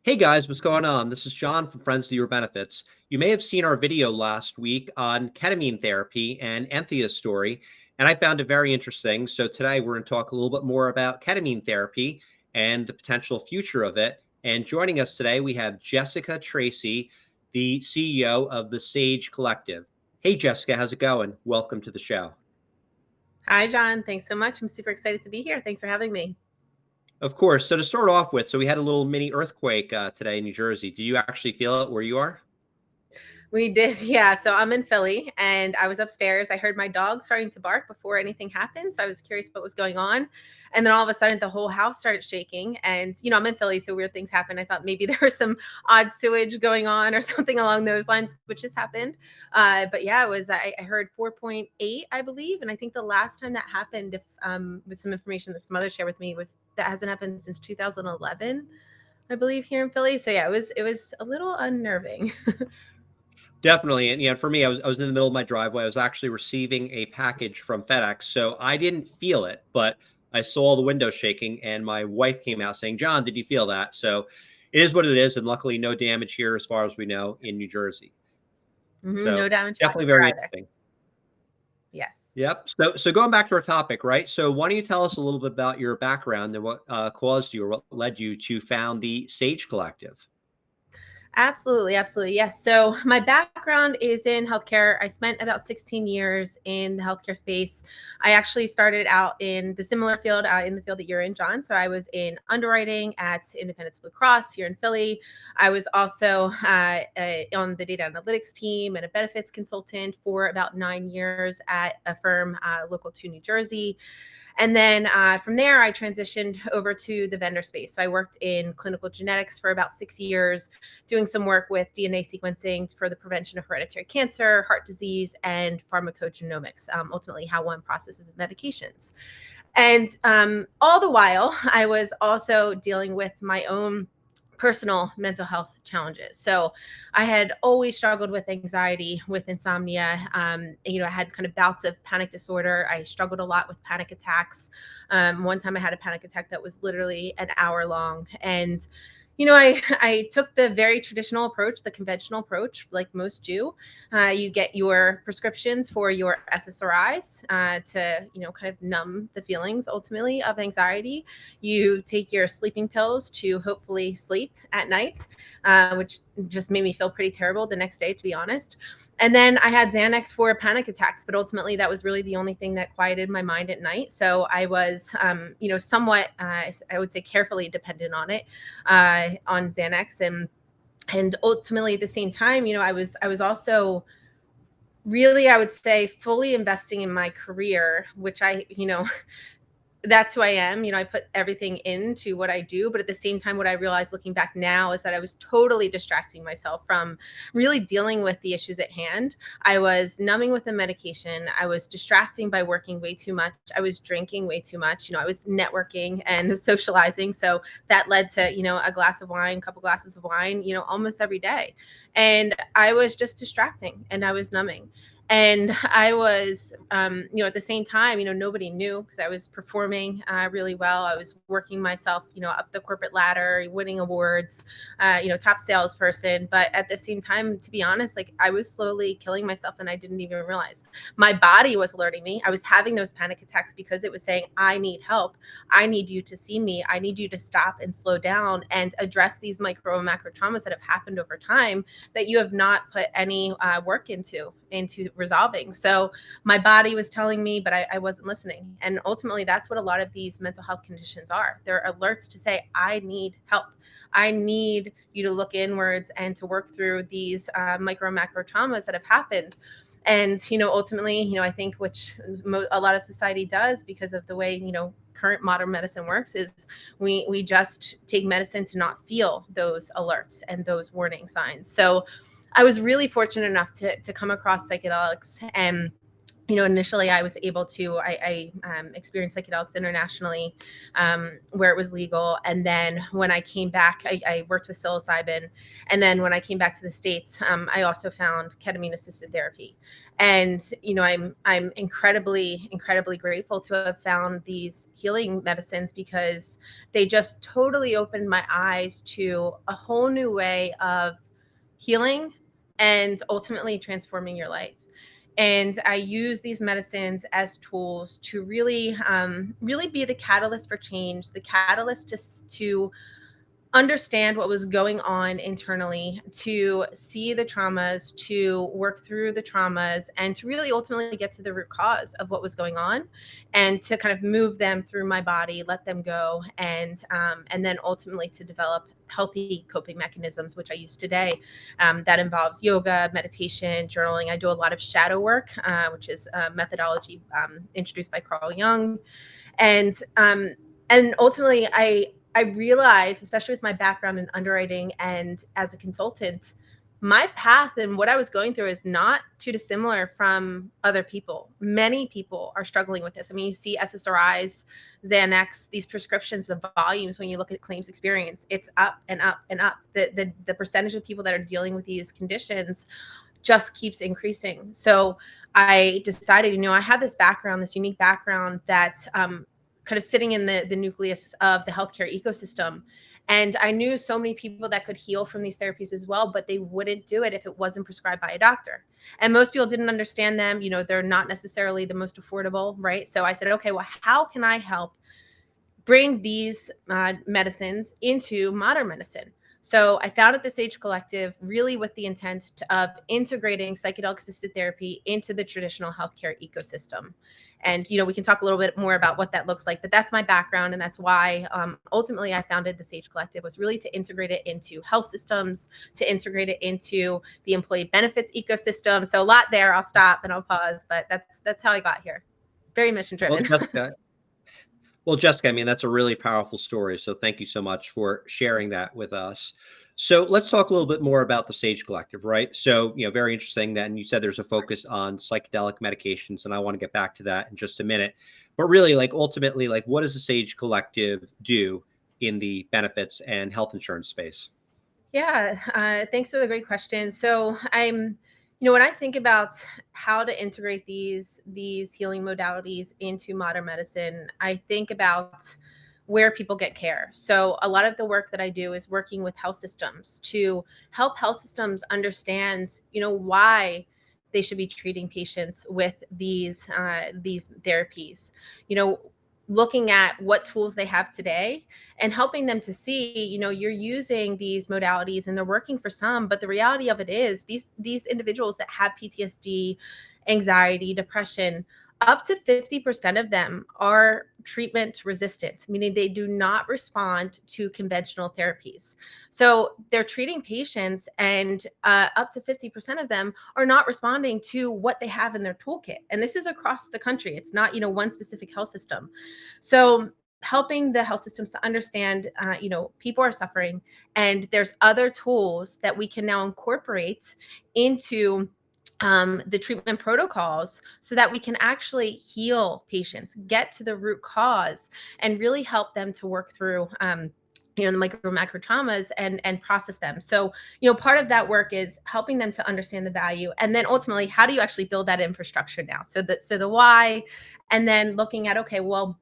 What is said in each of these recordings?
Hey guys, what's going on? This is John from Friends to Your Benefits. You may have seen our video last week on ketamine therapy and Anthea's story, and I found it very interesting. So today we're going to talk a little bit more about ketamine therapy and the potential future of it. And joining us today, we have Jessica Tracy, the CEO of the Sage Collective. Hey Jessica, how's it going? Welcome to the show. Hi, John. Thanks so much. I'm super excited to be here. Thanks for having me. Of course. So to start off with, we had a little mini earthquake today in New Jersey. Do you actually feel it where you are? We did, yeah. So I'm in Philly and I was upstairs. I heard my dog starting to bark before anything happened. So I was curious what was going on. And then all of a sudden the whole house started shaking. And, I'm in Philly, so weird things happen. I thought maybe there was some odd sewage going on or something along those lines, which has happened. But yeah, I heard 4.8, I believe. And I think the last time that happened, if with some information that some others shared with me, was that hasn't happened since 2011, I believe, here in Philly. So yeah, it was a little unnerving. Definitely. And yeah, for me, I was in the middle of my driveway. I was actually receiving a package from FedEx. So I didn't feel it, but I saw the window shaking and my wife came out saying, John, did you feel that? So it is what it is. And luckily no damage here as far as we know in New Jersey. No So damage definitely here very either. interesting. Yes. Yep. So going back to our topic, right? So why don't you tell us a little bit about your background and what caused you or what led you to found the Sage Collective? Absolutely, absolutely. Yes. So my background is in healthcare. I spent about 16 years in the healthcare space. I actually started out in the similar field, in the field that you're in, John. So I was in underwriting at Independence Blue Cross here in Philly. I was also on the data analytics team and a benefits consultant for about 9 years at a firm local to New Jersey. And then from there, I transitioned over to the vendor space. So I worked in clinical genetics for about 6 years, doing some work with DNA sequencing for the prevention of hereditary cancer, heart disease, and pharmacogenomics, ultimately how one processes medications. And all the while, I was also dealing with my own personal mental health challenges. So I had always struggled with anxiety, with insomnia. I had kind of bouts of panic disorder. I struggled a lot with panic attacks. One time I had a panic attack that was literally an hour long. And I took the very traditional approach, the conventional approach, like most do. You get your prescriptions for your SSRIs to, kind of numb the feelings ultimately of anxiety. You take your sleeping pills to hopefully sleep at night, which just made me feel pretty terrible the next day, to be honest. And then I had Xanax for panic attacks, but ultimately that was really the only thing that quieted my mind at night. So I was, somewhat, I would say, carefully dependent on it, on Xanax, and ultimately at the same time, I was also really, I would say, fully investing in my career, which that's who I am. I put everything into what I do. But at the same time, what I realized looking back now is that I was totally distracting myself from really dealing with the issues at hand. I was numbing with the medication. I was distracting by working way too much. I was drinking way too much. I was networking and socializing. So that led to, a glass of wine, a couple glasses of wine, almost every day. And I was just distracting and I was numbing. And I was, at the same time, nobody knew because I was performing really well. I was working myself, up the corporate ladder, winning awards, top salesperson. But at the same time, to be honest, like I was slowly killing myself and I didn't even realize. My body was alerting me. I was having those panic attacks because it was saying, I need help. I need you to see me. I need you to stop and slow down and address these micro and macro traumas that have happened over time that you have not put any work into resolving. So my body was telling me, but I wasn't listening. And ultimately, that's what a lot of these mental health conditions are. They're alerts to say, I need help. I need you to look inwards and to work through these micro and macro traumas that have happened. And, ultimately, I think which a lot of society does because of the way, current modern medicine works is we just take medicine to not feel those alerts and those warning signs. So I was really fortunate enough to come across psychedelics and initially I was able to, I experienced psychedelics internationally, where it was legal. And then when I came back, I worked with psilocybin. And then when I came back to the States, I also found ketamine-assisted therapy. And, I'm incredibly, incredibly grateful to have found these healing medicines, because they just totally opened my eyes to a whole new way of healing and ultimately transforming your life. And I use these medicines as tools to really, really be the catalyst for change, the catalyst to understand what was going on internally, to see the traumas, to work through the traumas, and to really ultimately get to the root cause of what was going on, and to kind of move them through my body, let them go, and then ultimately to develop healthy coping mechanisms, which I use today. That involves yoga, meditation, journaling. I do a lot of shadow work, which is a methodology introduced by Carl Jung, and ultimately I realized, especially with my background in underwriting and as a consultant, my path and what I was going through is not too dissimilar from other people. Many people are struggling with this. I mean, you see SSRIs, Xanax, these prescriptions, the volumes, when you look at claims experience, it's up and up and up. The percentage of people that are dealing with these conditions just keeps increasing. So I decided, I have this background, this unique background that kind of sitting in the nucleus of the healthcare ecosystem. And I knew so many people that could heal from these therapies as well, but they wouldn't do it if it wasn't prescribed by a doctor. And most people didn't understand them. They're not necessarily the most affordable, right? So I said, okay, well, how can I help bring these medicines into modern medicine? So I founded the Sage Collective really with the intent of integrating psychedelic-assisted therapy into the traditional healthcare ecosystem. And, we can talk a little bit more about what that looks like, but that's my background. And that's why ultimately I founded the Sage Collective, was really to integrate it into health systems, to integrate it into the employee benefits ecosystem. So a lot there. I'll stop and I'll pause, but that's how I got here. Very mission Well, driven. Jessica, I mean, that's a really powerful story. So thank you so much for sharing that with us. So let's talk a little bit more about the Sage Collective, right? So, very interesting that, and you said there's a focus on psychedelic medications, and I want to get back to that in just a minute. But really, ultimately, what does the Sage Collective do in the benefits and health insurance space? Yeah, thanks for the great question. So when I think about how to integrate these healing modalities into modern medicine, I think about where people get care. So a lot of the work that I do is working with health systems to help health systems understand, why they should be treating patients with these therapies. You know, looking at what tools they have today and helping them to see, you're using these modalities and they're working for some, but the reality of it is these individuals that have PTSD, anxiety, depression, up to 50% of them are treatment resistant, meaning they do not respond to conventional therapies. So they're treating patients, and up to 50% of them are not responding to what they have in their toolkit. And this is across the country. It's not, one specific health system. So helping the health systems to understand, people are suffering, and there's other tools that we can now incorporate into the treatment protocols, so that we can actually heal patients, get to the root cause, and really help them to work through the micro macro traumas and process them. So, part of that work is helping them to understand the value, and then ultimately, how do you actually build that infrastructure now? So the why, and then looking at, okay, well,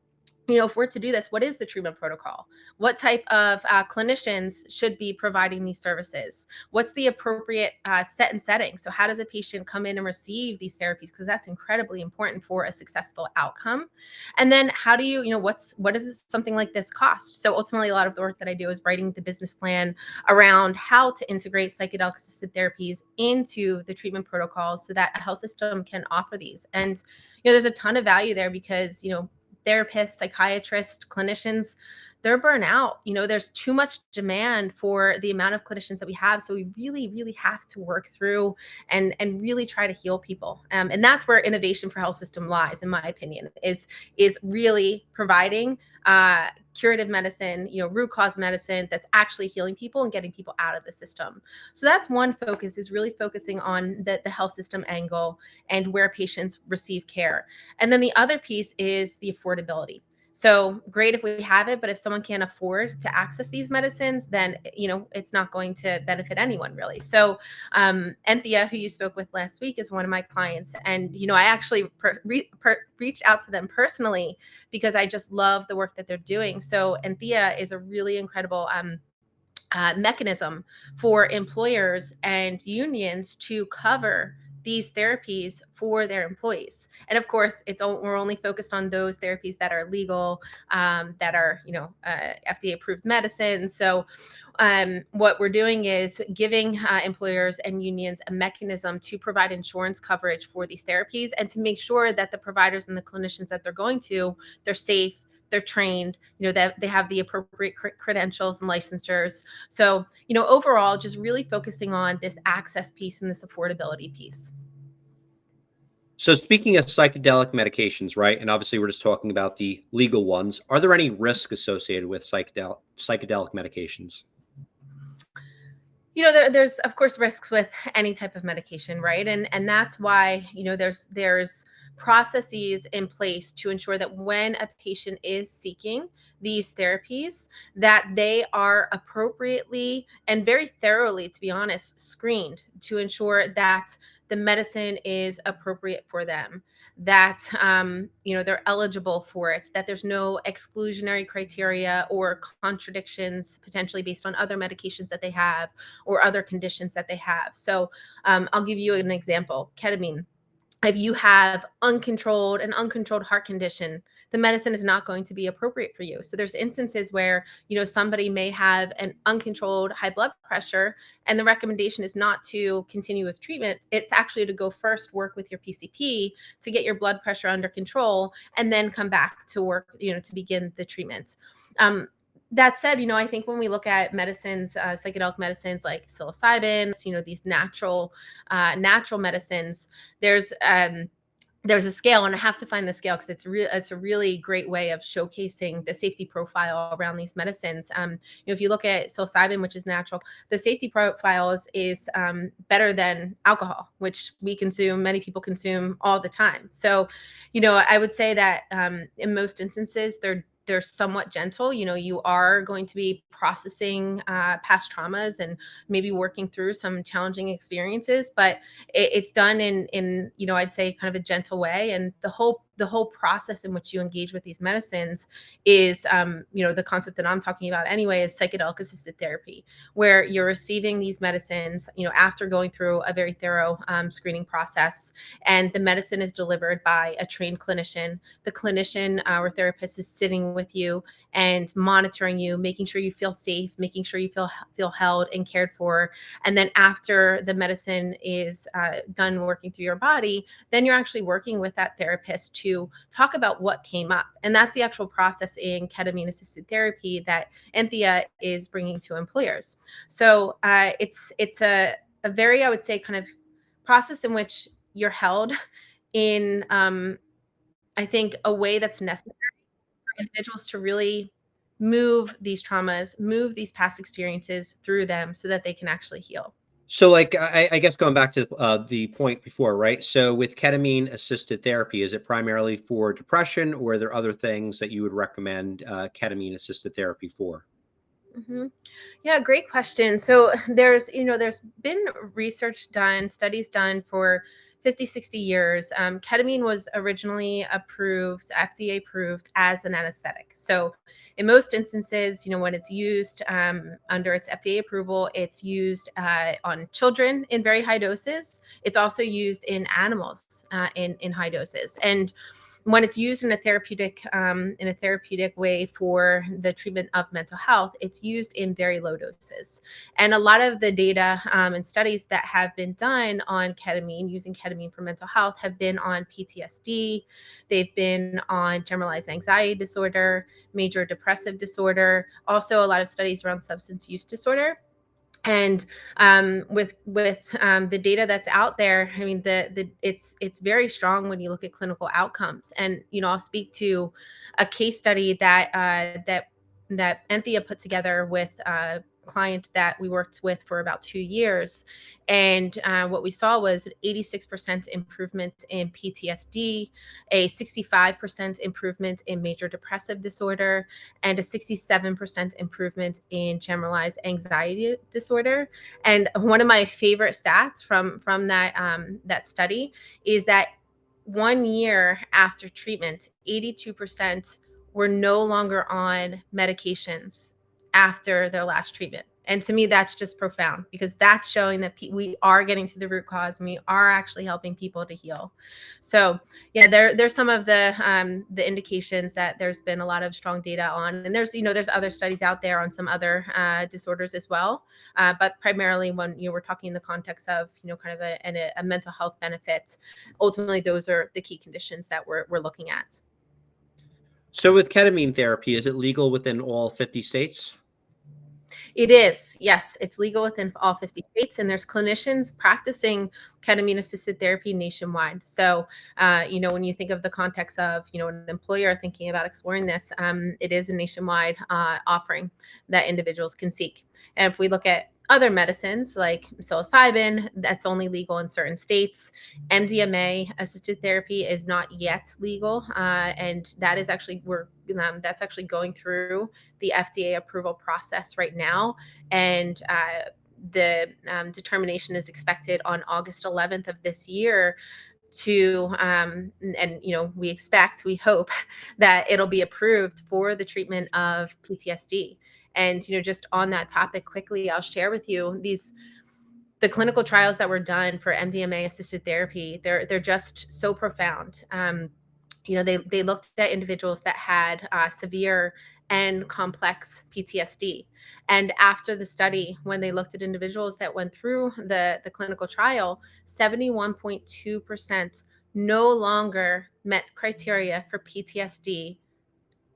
if we're to do this, what is the treatment protocol? What type of clinicians should be providing these services? What's the appropriate set and setting? So how does a patient come in and receive these therapies? Because that's incredibly important for a successful outcome. And then how do you, what does something like this cost? So ultimately, a lot of the work that I do is writing the business plan around how to integrate psychedelic-assisted therapies into the treatment protocols so that a health system can offer these. And, there's a ton of value there, because, therapists, psychiatrists, clinicians, they're burnt out. There's too much demand for the amount of clinicians that we have. So we really, really have to work through and really try to heal people. And that's where innovation for health system lies, in my opinion, is really providing curative medicine, root cause medicine that's actually healing people and getting people out of the system. So that's one focus, is really focusing on the health system angle and where patients receive care. And then the other piece is the affordability. So great if we have it, but if someone can't afford to access these medicines, then it's not going to benefit anyone really. So Anthea, who you spoke with last week, is one of my clients, and I actually reached out to them personally because I just love the work that they're doing. So Anthea is a really incredible mechanism for employers and unions to cover these therapies for their employees. And of course, we're only focused on those therapies that are legal, that are FDA approved medicine. So what we're doing is giving employers and unions a mechanism to provide insurance coverage for these therapies, and to make sure that the providers and the clinicians that they're going to, they're safe, they're trained, that they have the appropriate credentials and licensures. So, overall, just really focusing on this access piece and this affordability piece. So speaking of psychedelic medications, right? And obviously we're just talking about the legal ones. Are there any risks associated with psychedelic medications? There's of course risks with any type of medication, right? And that's why there's processes in place to ensure that when a patient is seeking these therapies, that they are appropriately and very thoroughly, to be honest, screened to ensure that the medicine is appropriate for them, that they're eligible for it, that there's no exclusionary criteria or contradictions potentially based on other medications that they have or other conditions that they have. So I'll give you an example. Ketamine. If you have an uncontrolled heart condition, the medicine is not going to be appropriate for you. So there's instances where, somebody may have an uncontrolled high blood pressure, and the recommendation is not to continue with treatment. It's actually to go first work with your PCP to get your blood pressure under control, and then come back to work, to begin the treatment. That said, I think when we look at medicines, psychedelic medicines like psilocybin, these natural medicines, there's a scale, and I have to find the scale because it's a really great way of showcasing the safety profile around these medicines. If you look at psilocybin, which is natural, the safety profile is better than alcohol, which many people consume all the time. So, I would say that in most instances, they're somewhat gentle. You are going to be processing past traumas and maybe working through some challenging experiences, but it's done in I'd say kind of a gentle way. And the whole process in which you engage with these medicines is the concept that I'm talking about anyway is psychedelic-assisted therapy, where you're receiving these medicines after going through a very thorough screening process, and the medicine is delivered by a trained clinician. The clinician or therapist is sitting with you and monitoring you, making sure you feel safe, making sure you feel held and cared for. And then after the medicine is done working through your body, then you're actually working with that therapist to talk about what came up. And that's the actual process in ketamine-assisted therapy that Anthea is bringing to employers. So it's a very, I would say, kind of process in which you're held in, I think, a way that's necessary for individuals to really move these traumas, move these past experiences through them so that they can actually heal. So, like, I guess going back to the point before, right? So, with ketamine-assisted therapy, is it primarily for depression, or are there other things that you would recommend ketamine-assisted therapy for? Mhm. Yeah, great question. So there's been research done, studies done for 50, 60 years. Ketamine was originally FDA approved as an anesthetic. So in most instances, when it's used under its FDA approval, it's used on children in very high doses. It's also used in animals in high doses. And when it's used in a therapeutic way for the treatment of mental health, it's used in very low doses. And a lot of the data and studies that have been done on ketamine, using ketamine for mental health, have been on PTSD. They've been on generalized anxiety disorder, major depressive disorder, also a lot of studies around substance use disorder. And with the data that's out there, I mean, it's very strong when you look at clinical outcomes. And I'll speak to a case study that Anthea put together with a client that we worked with for about 2 years. And what we saw was an 86% improvement in PTSD, a 65% improvement in major depressive disorder, and a 67% improvement in generalized anxiety disorder. And one of my favorite stats from that study is that 1 year after treatment, 82% were no longer on medications after their last treatment. And to me, that's just profound, because that's showing that we are getting to the root cause, and we are actually helping people to heal. So yeah, there's some of the indications that there's been a lot of strong data on, and there's other studies out there on some other disorders as well. But primarily, when we're talking in the context of kind of a mental health benefit, ultimately those are the key conditions that we're looking at. So with ketamine therapy, is it legal within all 50 states? It is, yes, it's legal within all 50 states, and there's clinicians practicing ketamine-assisted therapy nationwide. So, when you think of the context of, an employer thinking about exploring this, it is a nationwide offering that individuals can seek. And if we look at other medicines like psilocybin, that's only legal in certain states. MDMA assisted therapy is not yet legal, and that is actually that's actually going through the FDA approval process right now, and the determination is expected on August 11th of this year. We hope that it'll be approved for the treatment of PTSD. And just on that topic quickly, I'll share with you the clinical trials that were done for MDMA assisted therapy. They're just so profound. They looked at individuals that had severe and complex PTSD. And after the study, when they looked at individuals that went through the clinical trial, 71.2% no longer met criteria for PTSD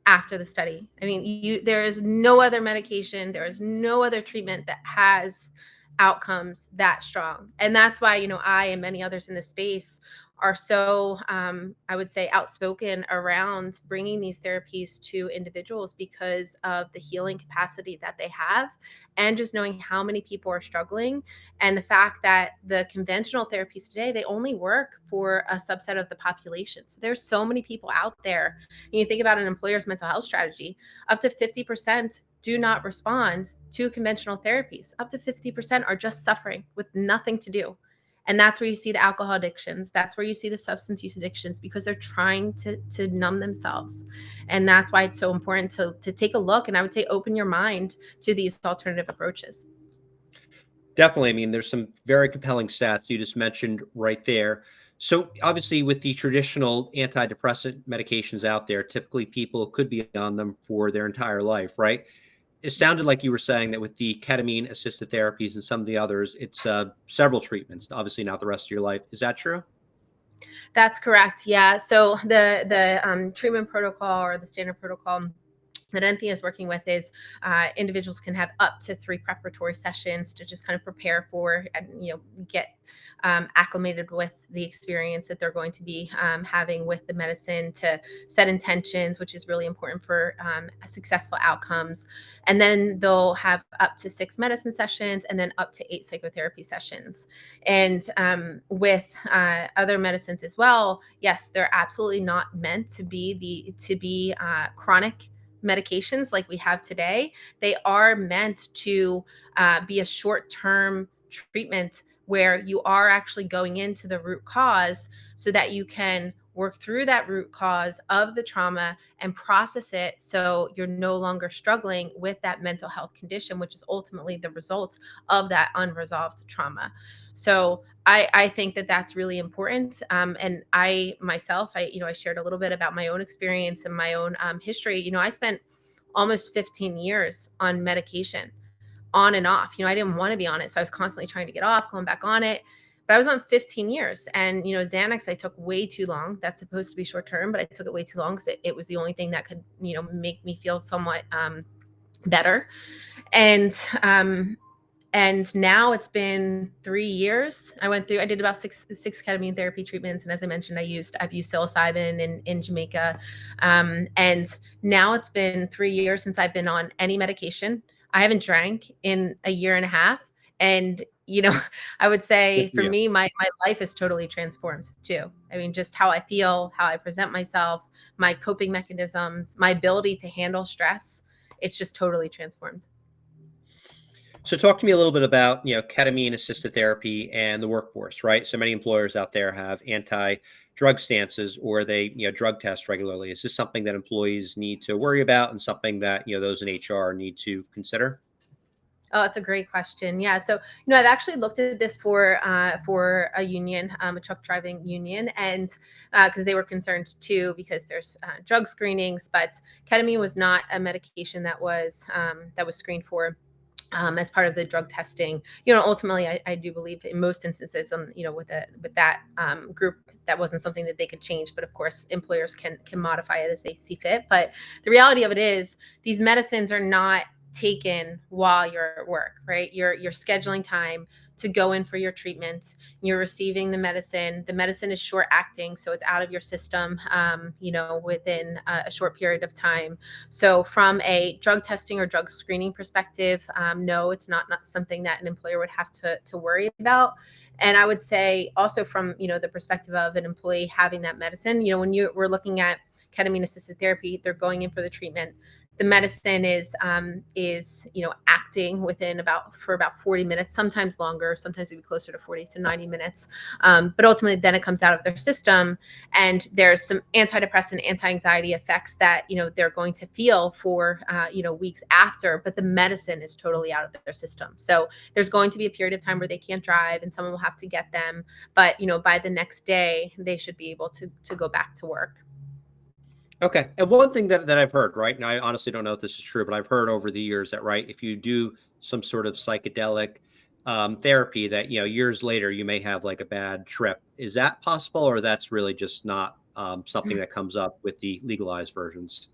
after the study. I mean, there is no other medication, there is no other treatment that has outcomes that strong. And that's why, I and many others in the space are so, I would say, outspoken around bringing these therapies to individuals, because of the healing capacity that they have, and just knowing how many people are struggling, and the fact that the conventional therapies today, they only work for a subset of the population. So there's so many people out there. And you think about an employer's mental health strategy, up to 50% do not respond to conventional therapies. Up to 50% are just suffering with nothing to do. And that's where you see the alcohol addictions. That's where you see the substance use addictions, because they're trying to numb themselves. And that's why it's so important to take a look, and I would say open your mind to these alternative approaches. Definitely. I mean, there's some very compelling stats you just mentioned right there. So obviously, with the traditional antidepressant medications out there, typically people could be on them for their entire life, right? It sounded like you were saying that with the ketamine assisted therapies and some of the others, it's several treatments, obviously not the rest of your life. Is that true? That's correct. Yeah. So the treatment protocol, or the standard protocol that Anthea is working with, is individuals can have up to 3 preparatory sessions to just kind of prepare for and get acclimated with the experience that they're going to be having with the medicine, to set intentions, which is really important for successful outcomes. And then they'll have up to 6 medicine sessions, and then up to 8 psychotherapy sessions. And with other medicines as well, yes, they're absolutely not meant to be chronic medications like we have today. They are meant to be a short-term treatment, where you are actually going into the root cause, so that you can work through that root cause of the trauma and process it so you're no longer struggling with that mental health condition, which is ultimately the result of that unresolved trauma. So I think that that's really important. And I myself, I shared a little bit about my own experience and my own history. I spent almost 15 years on medication, on and off. I didn't want to be on it. So I was constantly trying to get off, going back on it. But I was on 15 years. And, Xanax, I took way too long. That's supposed to be short term, but I took it way too long because it was the only thing that could, make me feel somewhat better. And now it's been 3 years. I did about six ketamine therapy treatments. And as I mentioned, I've used psilocybin in Jamaica. And now it's been 3 years since I've been on any medication. I haven't drank in a year and a half. And, I would say for me, my life is totally transformed too. I mean, just how I feel, how I present myself, my coping mechanisms, my ability to handle stress. It's just totally transformed. So talk to me a little bit about, ketamine-assisted therapy and the workforce, right? So many employers out there have anti-drug stances, or they, drug test regularly. Is this something that employees need to worry about, and something that, those in HR need to consider? Oh, it's a great question. Yeah. So, I've actually looked at this for a union, a truck driving union, and because they were concerned too, because there's drug screenings, but ketamine was not a medication that was screened for as part of the drug testing. Ultimately, I do believe in most instances, with that group, that wasn't something that they could change. But of course, employers can modify it as they see fit. But the reality of it is, these medicines are not taken while you're at work, right? You're scheduling time to go in for your treatment. You're receiving the medicine. The medicine is short acting, so it's out of your system, within a short period of time. So from a drug testing or drug screening perspective, no, it's not something that an employer would have to worry about. And I would say also from, the perspective of an employee having that medicine, when we're looking at ketamine-assisted therapy, they're going in for the treatment. The medicine is acting for about 40 minutes, sometimes longer, sometimes it'd be closer to 40 to 90 minutes. But ultimately, then it comes out of their system, and there's some antidepressant, anti-anxiety effects that they're going to feel for weeks after. But the medicine is totally out of their system. So there's going to be a period of time where they can't drive, and someone will have to get them. But by the next day, they should be able to go back to work. Okay. And one thing that I've heard, right, and I honestly don't know if this is true, but I've heard over the years that, right, if you do some sort of psychedelic therapy, that, years later you may have like a bad trip. Is that possible, or that's really just not something that comes up with the legalized versions?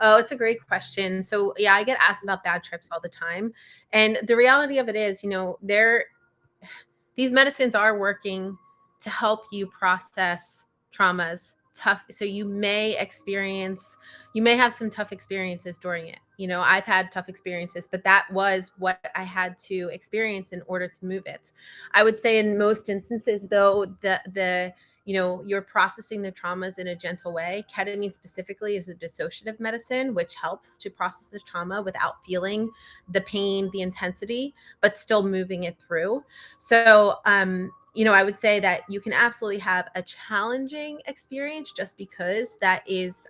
Oh, it's a great question. So yeah, I get asked about bad trips all the time. And the reality of it is, these medicines are working to help you process traumas tough. So you may have some tough experiences during it. I've had tough experiences, but that was what I had to experience in order to move it. I would say in most instances though, you're processing the traumas in a gentle way. Ketamine specifically is a dissociative medicine, which helps to process the trauma without feeling the pain, the intensity, but still moving it through. So, I would say that you can absolutely have a challenging experience just because that is,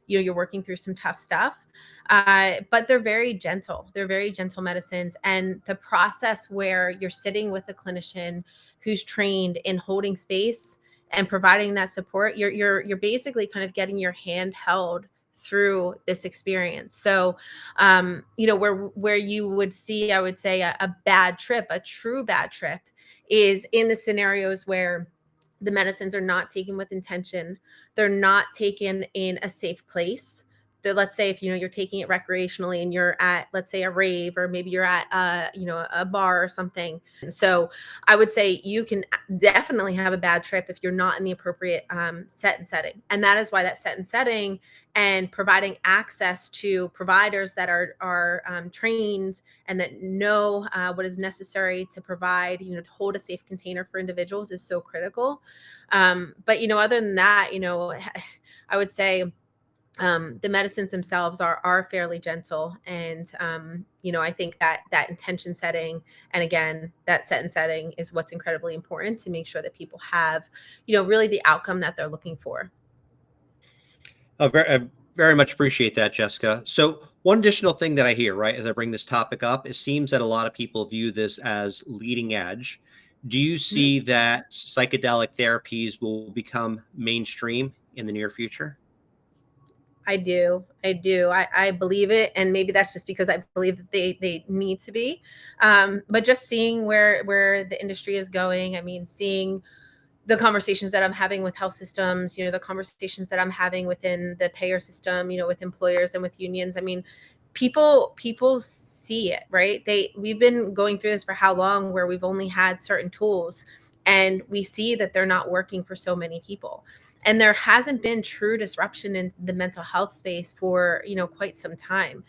you're working through some tough stuff. But they're very gentle. They're very gentle medicines. And the process where you're sitting with a clinician who's trained in holding space and providing that support, you're basically kind of getting your hand held through this experience. So, where you would see, I would say, a bad trip, a true bad trip, is in the scenarios where the medicines are not taken with intention. They're not taken in a safe place. Let's say if you're taking it recreationally and you're at, let's say, a rave, or maybe you're at a bar or something. So I would say you can definitely have a bad trip if you're not in the appropriate set and setting. And that is why that set and setting and providing access to providers that are trained and that know what is necessary to provide, to hold a safe container for individuals is so critical. But other than that, I would say The medicines themselves are fairly gentle, and I think that intention setting, and again, that set and setting is what's incredibly important to make sure that people have, really the outcome that they're looking for. I very much appreciate that, Jessica. So, one additional thing that I hear, right, as I bring this topic up, it seems that a lot of people view this as leading edge. Do you Mhm. see that psychedelic therapies will become mainstream in the near future? I do. I believe it, and maybe that's just because I believe that they need to be. But just seeing where the industry is going, I mean, seeing the conversations that I'm having with health systems, the conversations that I'm having within the payer system, with employers and with unions. I mean, people see it, right? We've been going through this for how long, where we've only had certain tools, and we see that they're not working for so many people. And there hasn't been true disruption in the mental health space for, quite some time.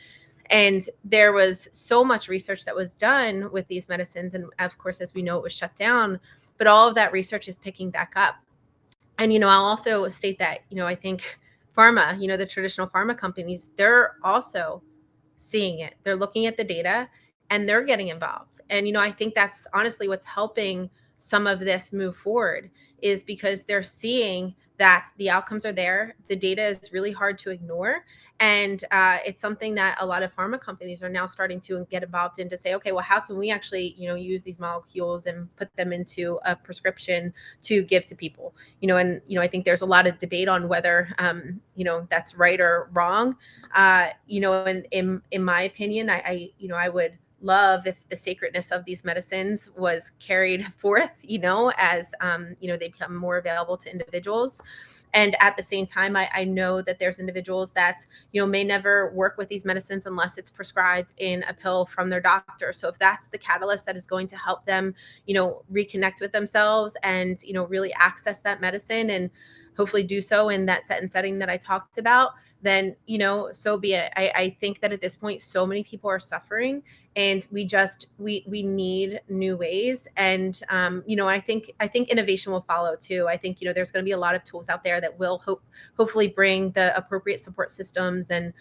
And there was so much research that was done with these medicines. And of course, as we know, it was shut down, but all of that research is picking back up. And, I'll also state that, I think pharma, the traditional pharma companies, they're also seeing it. They're looking at the data and they're getting involved. And, I think that's honestly what's helping some of this move forward, is because they're seeing that the outcomes are there. The data is really hard to ignore. And it's something that a lot of pharma companies are now starting to get involved in, to say, okay, well, how can we actually, use these molecules and put them into a prescription to give to people? And, I think there's a lot of debate on whether, that's right or wrong. And in my opinion, I would love if the sacredness of these medicines was carried forth, as they become more available to individuals. And at the same time, I know that there's individuals that, may never work with these medicines unless it's prescribed in a pill from their doctor. So if that's the catalyst that is going to help them, reconnect with themselves and, really access that medicine, and hopefully do so in that set and setting that I talked about, then, so be it. I think that at this point, so many people are suffering, and we need new ways. And I think innovation will follow too. I think, there's going to be a lot of tools out there that will hopefully bring the appropriate support systems, and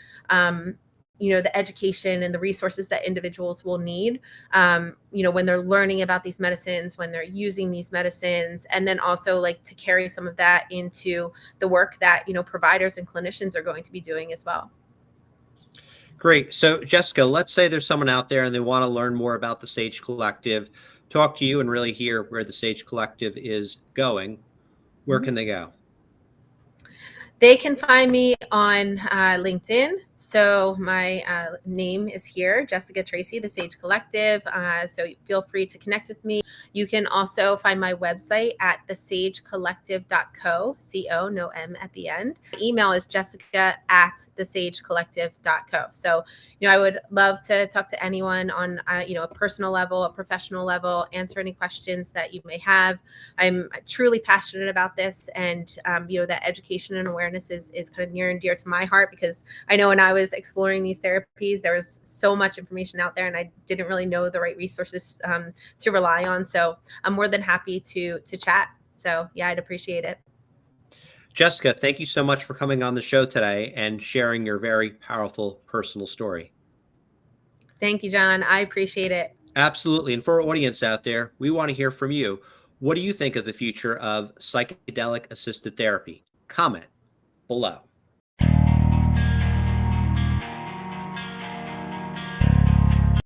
the education and the resources that individuals will need, when they're learning about these medicines, when they're using these medicines, and then also, like, to carry some of that into the work that, providers and clinicians are going to be doing as well. Great. So, Jessica, let's say there's someone out there and they want to learn more about the Sage Collective, talk to you, and really hear where the Sage Collective is going. Where Mhm. can they go? They can find me on LinkedIn. So my name is here, Jessica Tracy, the Sage Collective. So feel free to connect with me. You can also find my website at thesagecollective.co, C-O, no M at the end. My email is jessica@thesagecollective.co. So, I would love to talk to anyone on, a personal level, a professional level, answer any questions that you may have. I'm truly passionate about this, and that education and awareness is kind of near and dear to my heart, because I know when I was exploring these therapies, there was so much information out there, and I didn't really know the right resources to rely on. So I'm more than happy to chat. So yeah, I'd appreciate it. Jessica, thank you so much for coming on the show today and sharing your very powerful personal story. Thank you, John. I appreciate it. Absolutely. And for our audience out there, we want to hear from you. What do you think of the future of psychedelic assisted therapy? Comment below.